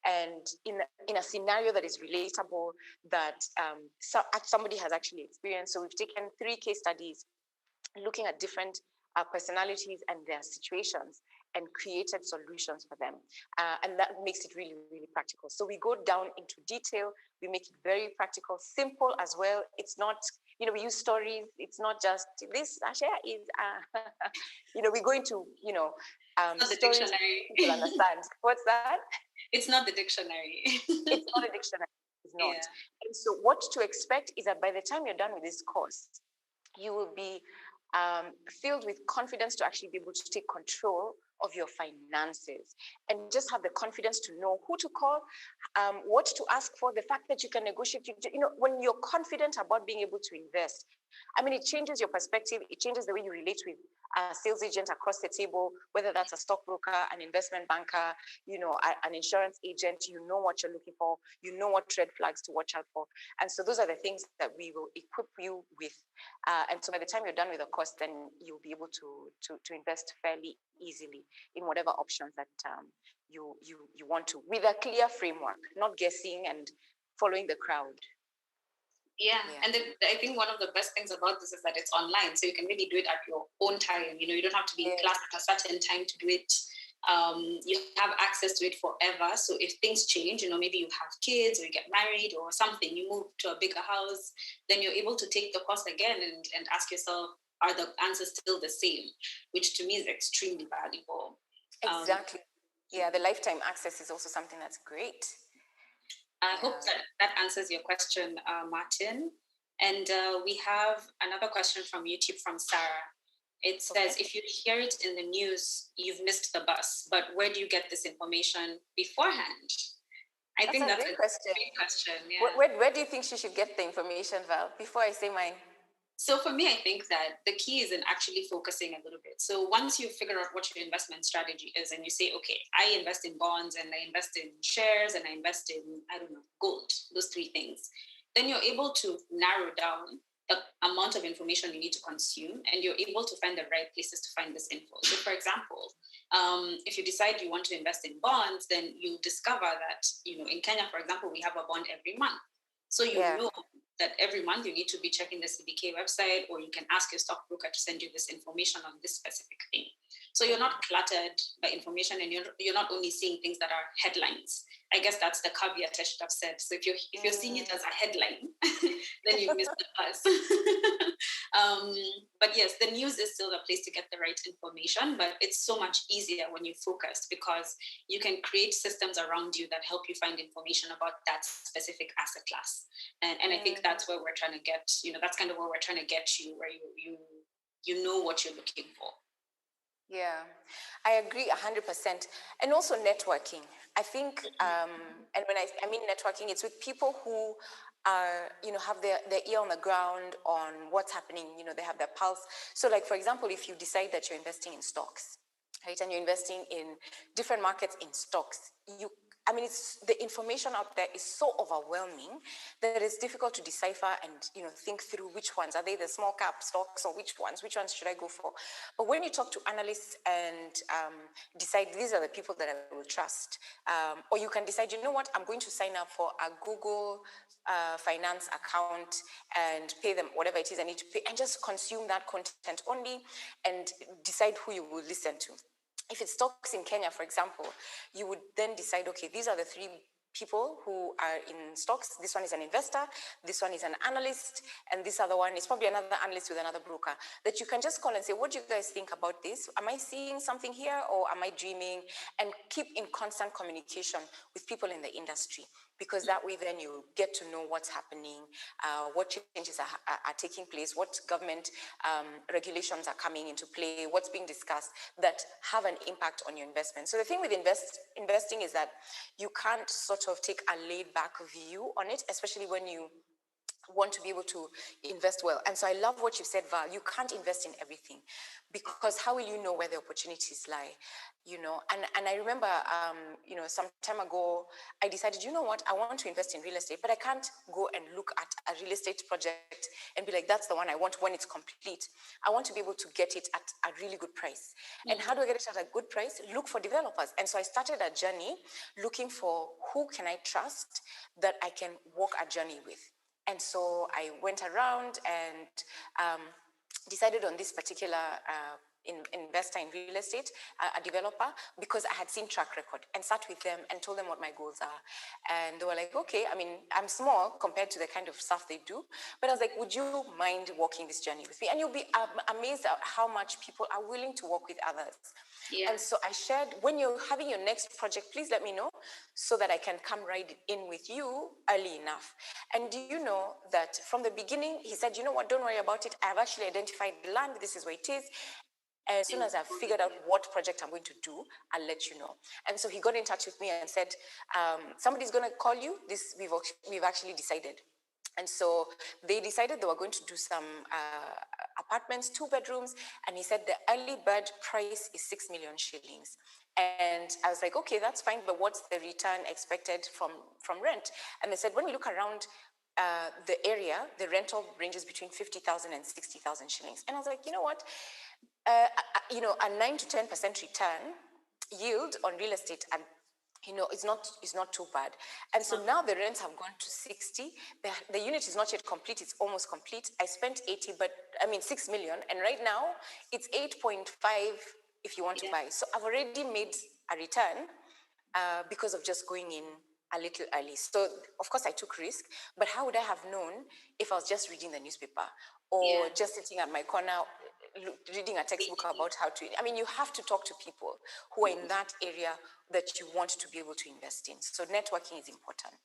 And in a scenario that is relatable, that somebody has actually experienced. So we've taken 3 case studies looking at different personalities and their situations, and created solutions for them. And that makes it really, really practical. So we go down into detail. We make it very practical, simple as well. It's not, we use stories. It's not just this, Ashia is, we go into, the dictionary. People understand. What's that? It's not the dictionary. It's not a dictionary. It's not. Yeah. And so what to expect is that by the time you're done with this course, you will be filled with confidence to actually be able to take control of your finances, and just have the confidence to know who to call, what to ask for, the fact that you can negotiate. When you're confident about being able to invest, I mean, it changes your perspective. It changes the way you relate with a sales agent across the table, whether that's a stockbroker, an investment banker, an insurance agent. You know what you're looking for. You know what red flags to watch out for. And so those are the things that we will equip you with. And so by the time you're done with the course, then you'll be able to invest fairly easily in whatever options that you want to, with a clear framework, not guessing and following the crowd. Yeah. And then I think one of the best things about this is that it's online, so you can really do it at your own time. You don't have to be in class at a certain time to do it. You have access to it forever. So if things change, maybe you have kids or you get married or something, you move to a bigger house, then you're able to take the course again and ask yourself, are the answers still the same? Which to me is extremely valuable. Exactly. The lifetime access is also something that's great. I hope that answers your question, Martin. And we have another question from YouTube from Sarah. It says, if you hear it in the news, you've missed the bus, but where do you get this information beforehand? I think that's a great question. Yeah. Where do you think she should get the information, Val, before I say mine? So for me, I think that the key is in actually focusing a little bit. So once you figure out what your investment strategy is and you say, okay, I invest in bonds and I invest in shares and I invest in, gold, those three things, then you're able to narrow down the amount of information you need to consume, and you're able to find the right places to find this info. So for example, if you decide you want to invest in bonds, then you discover that, in Kenya, for example, we have a bond every month. So you know that every month you need to be checking the CBK website, or you can ask your stockbroker to send you this information on this specific thing. So you're not cluttered by information, and you're not only seeing things that are headlines. I guess that's the caveat I should have said. So if you're seeing it as a headline, then you missed the buzz. But yes, the news is still a place to get the right information, but it's so much easier when you focus, because you can create systems around you that help you find information about that specific asset class. And I think that's where we're trying to get, that's kind of where we're trying to get you, where you know what you're looking for. Yeah, I agree 100%. And also networking. I think, and when I mean networking, it's with people who are, have their ear on the ground on what's happening, they have their pulse. So like, for example, if you decide that you're investing in stocks, right, and you're investing in different markets in stocks, it's the information out there is so overwhelming that it's difficult to decipher and think through which ones are they, the small cap stocks, or which ones should I go for. But when you talk to analysts and decide these are the people that I will trust, or you can decide, what, I'm going to sign up for a Google finance account and pay them whatever it is I need to pay, and just consume that content only and decide who you will listen to. If it's stocks in Kenya, for example, you would then decide, okay, these are the three people who are in stocks. This one is an investor, this one is an analyst, and this other one is probably another analyst with another broker, that you can just call and say, what do you guys think about this? Am I seeing something here, or am I dreaming? And keep in constant communication with people in the industry, because that way then you get to know what's happening, what changes are taking place, what government regulations are coming into play, what's being discussed that have an impact on your investment. So the thing with investing is that you can't sort of take a laid-back view on it, especially when you want to be able to invest well. And so I love what you said, Val. You can't invest in everything, because how will you know where the opportunities lie? And I remember, some time ago, I decided, what, I want to invest in real estate, but I can't go and look at a real estate project and be like, that's the one I want when it's complete. I want to be able to get it at a really good price. Mm-hmm. And how do I get it at a good price? Look for developers. And so I started a journey looking for who can I trust that I can walk a journey with. And so I went around and decided on this particular investor in real estate, a developer, because I had seen track record, and sat with them and told them what my goals are. And they were like, okay, I'm small compared to the kind of stuff they do, but I was like, would you mind walking this journey with me? And you'll be amazed at how much people are willing to work with others. Yeah. And so I shared, when you're having your next project, please let me know so that I can come right in with you early enough. And do you know that from the beginning, he said, what, don't worry about it. I've actually identified the land. This is where it is. And as soon as I've figured out what project I'm going to do, I'll let you know. And so he got in touch with me and said, somebody's going to call you. We've actually decided. And so they decided they were going to do some apartments, 2 bedrooms. And he said the early bird price is 6 million shillings. And I was like, okay, that's fine, but what's the return expected from rent? And they said, when we look around the area, the rental ranges between 50,000 and 60,000 shillings. And I was like, you know what? A 9 to 10% return yield on real estate, and it's not too bad. And so now the rents have gone to 60. The unit is not yet complete, it's almost complete. I spent 80, 6 million, and right now it's 8.5 if you want to buy. So I've already made a return because of just going in a little early. So of course I took risk, but how would I have known if I was just reading the newspaper or just sitting at my corner reading a textbook about how to, you have to talk to people who are in that area that you want to be able to invest in. So networking is important.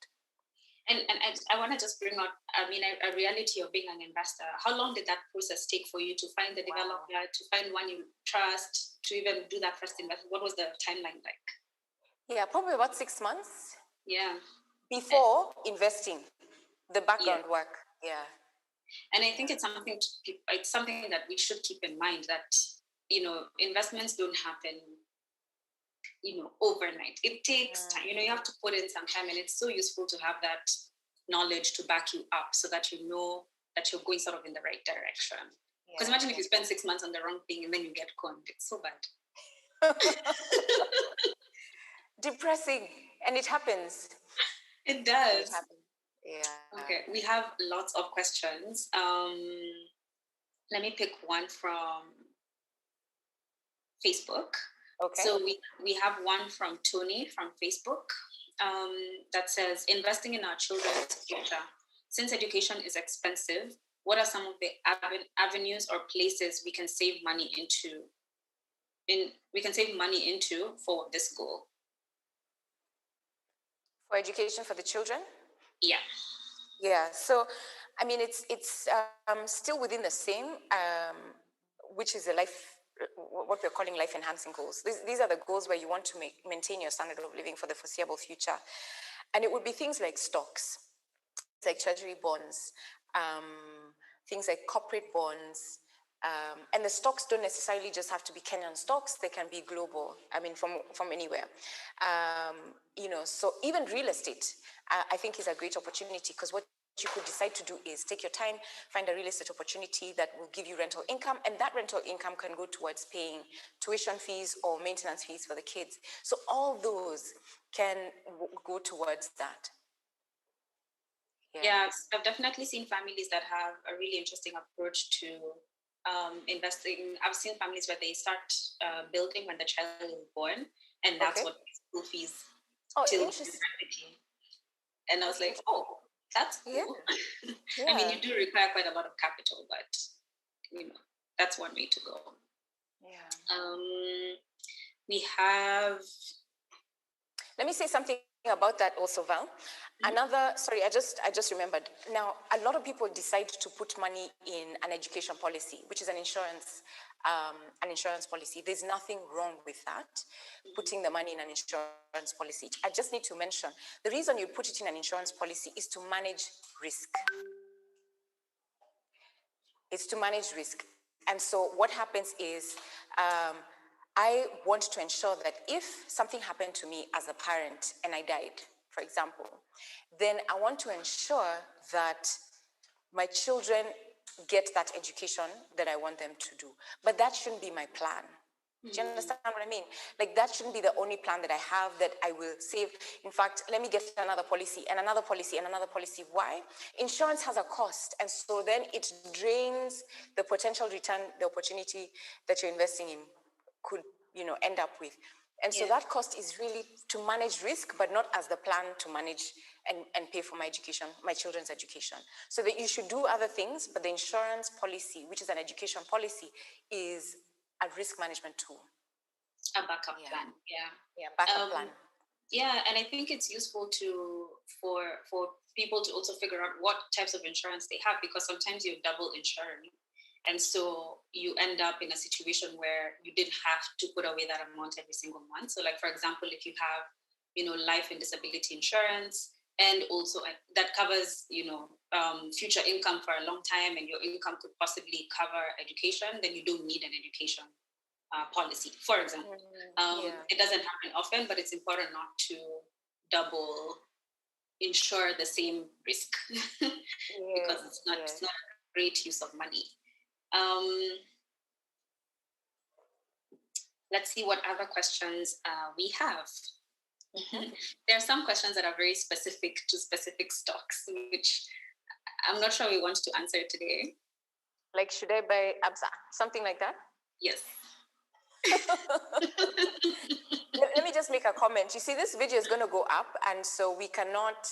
And I want to just bring out, a reality of being an investor. How long did that process take for you to find the developer, to find one you trust, to even do that first investment? What was the timeline like? Yeah, probably about 6 months. Yeah. Before investing, the background work. Yeah. And I think it's something that we should keep in mind, that, investments don't happen, overnight. It takes time. You have to put in some time, and it's so useful to have that knowledge to back you up so that you know that you're going sort of in the right direction. Because imagine if you spend 6 months on the wrong thing and then you get conned. It's so bad. Depressing. And it happens. It does. It happens. Yeah. Okay, we have lots of questions. Let me pick one from Facebook. Okay. So we have one from Tony from Facebook that says, investing in our children's future. Since education is expensive, what are some of the avenues or places we can save money into? For this goal? For education for the children? Yeah. Yeah. So, it's still within the same, which is what we're calling life enhancing goals. These are the goals where you want to maintain your standard of living for the foreseeable future. And it would be things like stocks, like treasury bonds, things like corporate bonds. And the stocks don't necessarily just have to be Kenyan stocks, they can be global, from anywhere. So even real estate, I think is a great opportunity, because what you could decide to do is take your time, find a real estate opportunity that will give you rental income, and that rental income can go towards paying tuition fees or maintenance fees for the kids. So all those can go towards that. Yeah, I've definitely seen families that have a really interesting approach to investing. I've seen families where they start building when the child is born, and that's what school fees till university. And I was like, oh, that's cool. Yeah. You do require quite a lot of capital, but that's one way to go. Yeah. We have. Let me say something about that also, Val. Sorry, I just remembered. Now, a lot of people decide to put money in an education policy, which is an insurance policy. There's nothing wrong with that, putting the money in an insurance policy. I just need to mention, the reason you put it in an insurance policy is to manage risk. It's to manage risk. And so what happens is, I want to ensure that if something happened to me as a parent and I died, for example, then I want to ensure that my children get that education that I want them to do. But that shouldn't be my plan. Do you understand what I mean? Like, that shouldn't be the only plan that I have, that I will save. In fact, let me get another policy and another policy and another policy. Why? Insurance has a cost. And so then it drains the potential return, the opportunity that you're investing in could, end up with. And so that cost is really to manage risk, but not as the plan to manage and pay for my education, my children's education. So that you should do other things, but the insurance policy, which is an education policy, is a risk management tool. A backup plan. Yeah, backup plan. Yeah, and I think it's useful for people to also figure out what types of insurance they have, because sometimes you're double insuring. And so you end up in a situation where you didn't have to put away that amount every single month. So, like, for example, if you have, life and disability insurance, and also that covers, future income for a long time and your income could possibly cover education, then you don't need an education policy, for example. It doesn't happen often, but it's important not to double insure the same risk because it's not a great use of money. Let's see what other questions we have. There are some questions that are very specific to specific stocks, which I'm not sure we want to answer today. Like, should I buy ABSA? Something like that? Yes. Let me just make a comment. You see, this video is going to go up, and so we cannot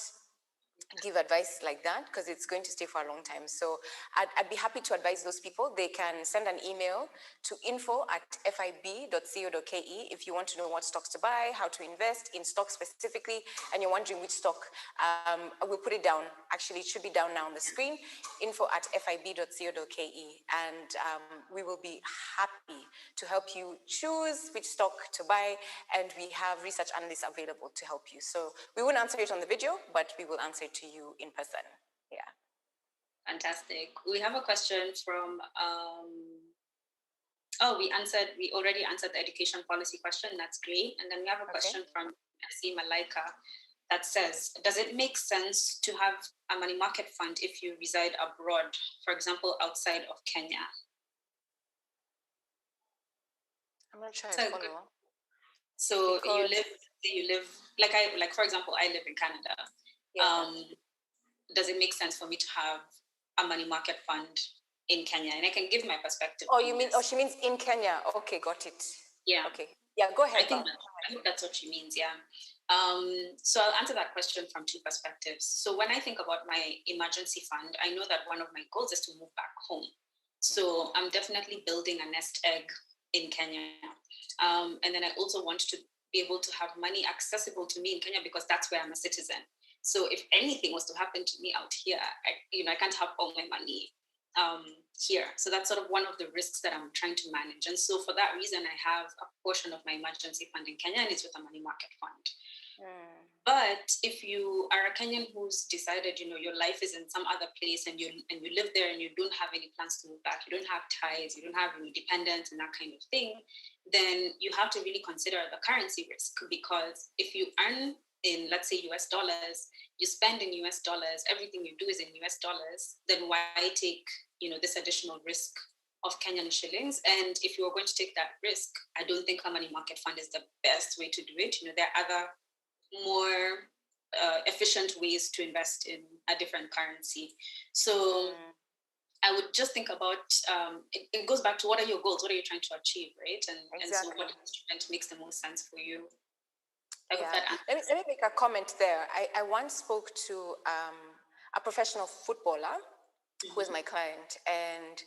give advice like that because it's going to stay for a long time. So I'd be happy to advise those people. They can send an email to info@fib.co.ke if you want to know what stocks to buy, how to invest in stocks specifically, and you're wondering which stock. We'll put it down. Actually, it should be down now on the screen, info@fib.co.ke, and we will be happy to help you choose which stock to buy, and we have research analysts available to help you. So we won't answer it on the video, but we will answer it to you in person. Yeah. Fantastic. We have a question from, we already answered the education policy question. That's great. And then we have a question from SC Malaika that says, does it make sense to have a money market fund if you reside abroad, for example, outside of Kenya? I'm not sure I follow. So you live like for example, I live in Canada. Does it make sense for me to have a money market fund in Kenya? And I can give my perspective. She means in Kenya. Okay, got it. Yeah. Okay. Yeah, go ahead. I think that's what she means, yeah. So I'll answer that question from two perspectives. So when I think about my emergency fund, I know that one of my goals is to move back home. So I'm definitely building a nest egg in Kenya. And then I also want to be able to have money accessible to me in Kenya because that's where I'm a citizen. So if anything was to happen to me out here, I can't have all my money here. So that's sort of one of the risks that I'm trying to manage. And so for that reason, I have a portion of my emergency fund in Kenya, and it's with a money market fund. But if you are a Kenyan who's decided, your life is in some other place and you live there and you don't have any plans to move back, you don't have ties, you don't have any dependents and that kind of thing, then you have to really consider the currency risk, because if you earn in, let's say, US dollars, you spend in US dollars, everything you do is in US dollars, then why take, this additional risk of Kenyan shillings? And if you are going to take that risk, I don't think a money market fund is the best way to do it. There are other more efficient ways to invest in a different currency. So I would just think about, it goes back to what are your goals? What are you trying to achieve, right? And so what instrument makes the most sense for you? Let me make a comment there. I once spoke to a professional footballer who was my client, and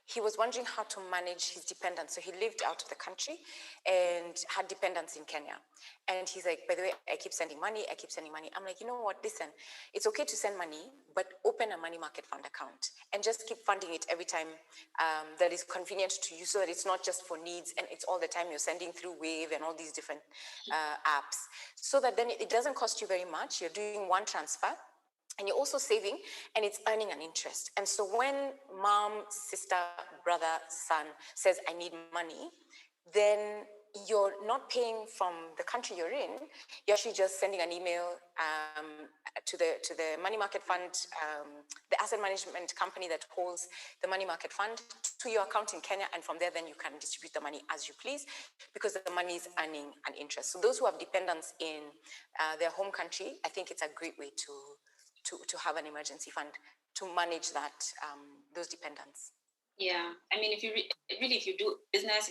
he was wondering how to manage his dependents. So he lived out of the country and had dependents in Kenya. And he's like, by the way, I keep sending money. I'm like, you know what, listen, it's okay to send money, but open a money market fund account and just keep funding it every time that is convenient to you, so that it's not just for needs and it's all the time you're sending through Wave and all these different apps, so that then it doesn't cost you very much. You're doing one transfer, and you're also saving, and it's earning an interest. And so when mom, sister, brother, son says, I need money, then you're not paying from the country you're in. You're actually just sending an email to the money market fund, the asset management company that holds the money market fund, to your account in Kenya, and from there then you can distribute the money as you please, because the money is earning an interest. So those who have dependents in their home country, I think it's a great way to have an emergency fund to manage that those dependents. Yeah, I mean, if you do business,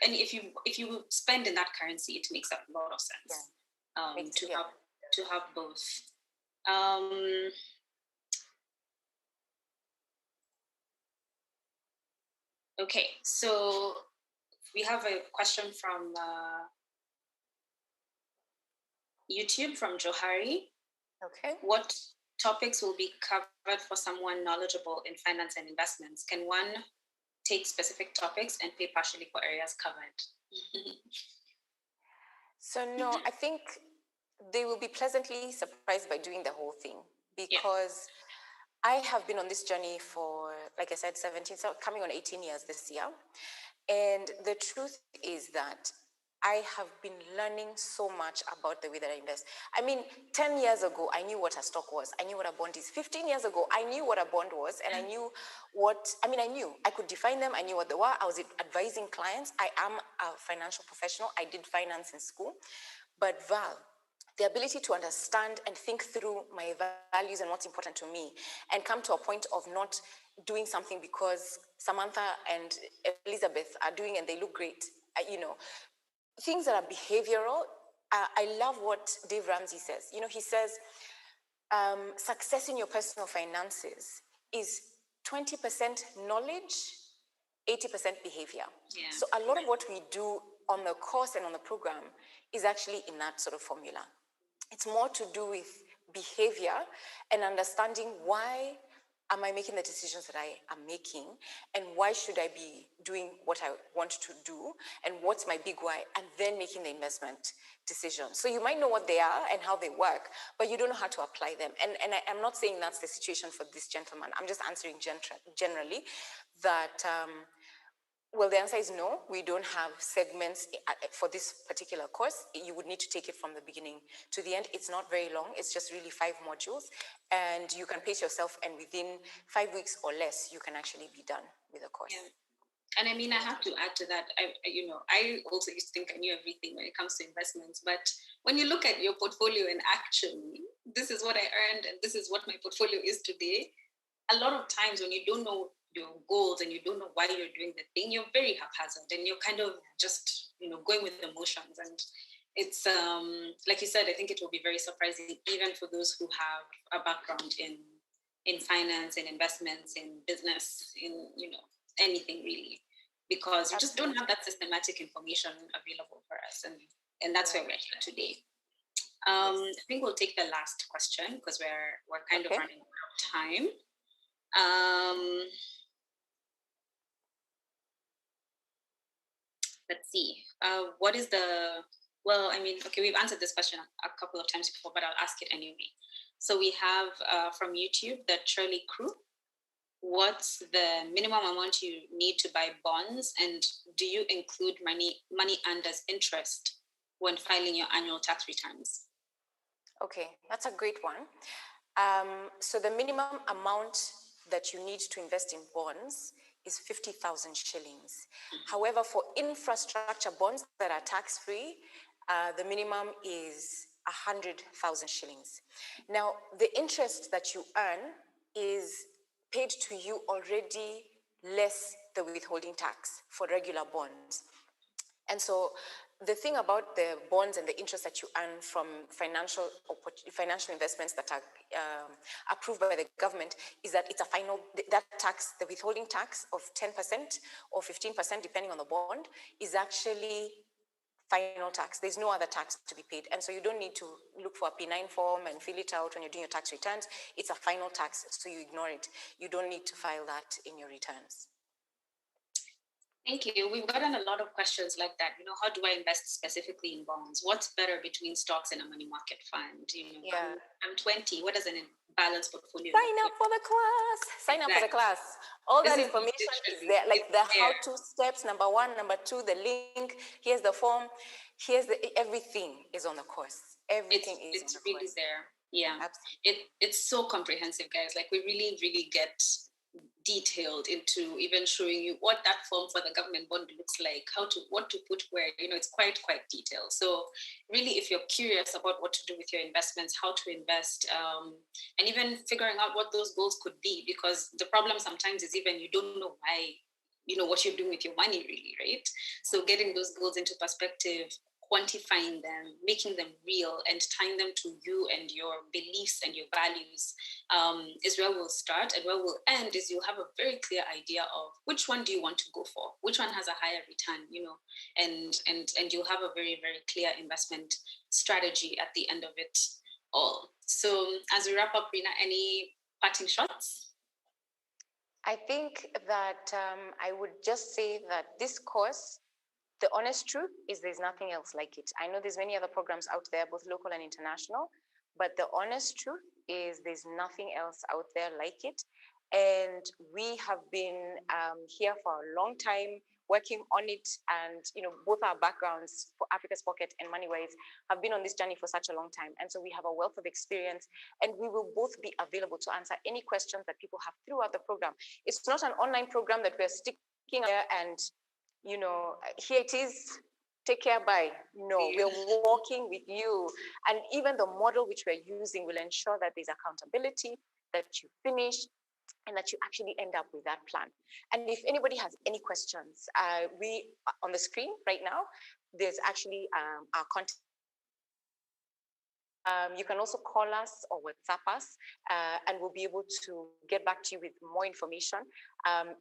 if you spend in that currency, it makes a lot of sense. To have both. Okay, so we have a question from YouTube from Johari. Okay. What topics will be covered for someone knowledgeable in finance and investments? Can one take specific topics and pay partially for areas covered? So no, I think they will be pleasantly surprised by doing the whole thing, because I have been on this journey for, like I said, 17, so coming on 18 years this year. And the truth is that I have been learning so much about the way that I invest. I mean, 10 years ago, I knew what a stock was. I knew what a bond is. 15 years ago, I knew what a bond was, and I knew I could define them. I knew what they were. I was advising clients. I am a financial professional. I did finance in school. But Val, the ability to understand and think through my values and what's important to me, and come to a point of not doing something because Samantha and Elizabeth are doing and they look great, things that are behavioral. I love what Dave Ramsey says. He says, success in your personal finances is 20% knowledge, 80% behavior. Yeah. So a lot of what we do on the course and on the program is actually in that sort of formula. It's more to do with behavior and understanding why am I making the decisions that I am making, and why should I be doing what I want to do, and what's my big why, and then making the investment decision. So you might know what they are and how they work, but you don't know how to apply them. And I'm not saying that's the situation for this gentleman. I'm just answering generally that well, the answer is no. We don't have segments for this particular course. You would need to take it from the beginning to the end. It's not very long. It's just really 5 modules. And you can pace yourself, and within 5 weeks or less, you can actually be done with the course. Yeah. And I mean, I have to add to that. I also used to think I knew everything when it comes to investments. But when you look at your portfolio in action, this is what I earned and this is what my portfolio is today. A lot of times when you don't know your goals and you don't know why you're doing the thing, you're very haphazard and you're kind of just, going with the motions. And it's, like you said, I think it will be very surprising, even for those who have a background in finance, in investments, in business, in, anything really, because we just don't have that systematic information available for us. And that's why we're here today. I think we'll take the last question because we're kind of running out of time. Let's see. What is we've answered this question a couple of times before, but I'll ask it anyway. So we have from YouTube, the Shirley Crew. What's the minimum amount you need to buy bonds, and do you include money earned as interest when filing your annual tax returns? Okay, that's a great one. So the minimum amount that you need to invest in bonds is 50,000 shillings. Mm-hmm. However, for infrastructure bonds that are tax-free, the minimum is 100,000 shillings. Now, the interest that you earn is paid to you already less the withholding tax for regular bonds. And so the thing about the bonds and the interest that you earn from financial investments that are approved by the government is that it's that tax, the withholding tax of 10% or 15%, depending on the bond, is actually final tax. There's no other tax to be paid. And so you don't need to look for a P9 form and fill it out when you're doing your tax returns. It's a final tax, so you ignore it. You don't need to file that in your returns. Thank you. We've gotten a lot of questions like that. How do I invest specifically in bonds? What's better between stocks and a money market fund? I'm 20. What does an balanced portfolio Sign up for the class. Sign up for the class. All that information is there, like the how-to steps, number 1, number 2, the link. Here's the form. Everything is on the course. Everything is on the course. It's really there. Yeah. Absolutely. It's so comprehensive, guys. Like, we really, really get detailed into even showing you what that form for the government bond looks like, what to put where. It's quite detailed. So really, if you're curious about what to do with your investments, how to invest, and even figuring out what those goals could be, because the problem sometimes is even you don't know why, what you're doing with your money really, right? So getting those goals into perspective, quantifying them, making them real, and tying them to you and your beliefs and your values is where we'll start. And where we'll end is you'll have a very clear idea of which one do you want to go for, which one has a higher return, and you'll have a very, very clear investment strategy at the end of it all. So as we wrap up, Rina, any parting shots? I think that I would just say that this course, the honest truth is there's nothing else like it. I know there's many other programs out there, both local and international, But the honest truth is there's nothing else out there like it. And we have been here for a long time working on it. And, both our backgrounds for Africa's Pocket and MoneyWise have been on this journey for such a long time. And so we have a wealth of experience, and we will both be available to answer any questions that people have throughout the program. It's not an online program that we're sticking there and, here it is, take care, bye. No, we're walking with you. And even the model which we're using will ensure that there's accountability, that you finish, and that you actually end up with that plan. And if anybody has any questions, we on the screen right now, there's actually our contact. You can also call us or WhatsApp us, and we'll be able to get back to you with more information.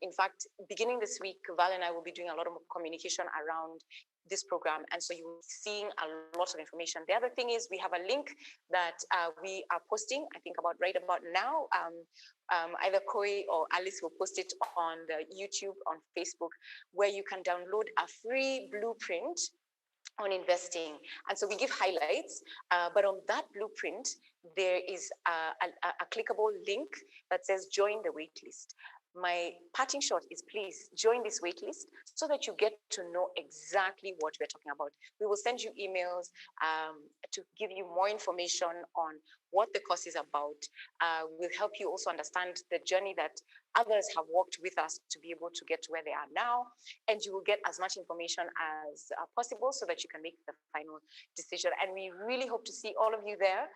In fact, beginning this week, Val and I will be doing a lot of communication around this program, and so you're seeing a lot of information. The other thing is we have a link that we are posting, I think right about now. Either Koi or Alice will post it on the YouTube, on Facebook, where you can download a free blueprint on investing. And so we give highlights, but on that blueprint, there is a clickable link that says join the waitlist. My parting shot is please join this waitlist so that you get to know exactly what we're talking about. We will send you emails to give you more information on what the course is about. We'll help you also understand the journey that others have walked with us to be able to get to where they are now. And you will get as much information as possible so that you can make the final decision. And we really hope to see all of you there.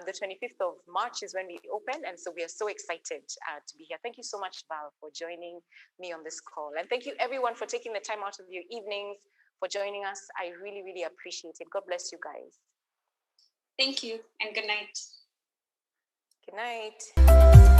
The 25th of March is when we open. And so we are so excited to be here. Thank you so much, Val, for joining me on this call. And thank you, everyone, for taking the time out of your evenings for joining us. I really, really appreciate it. God bless you guys. Thank you, and good night. Good night.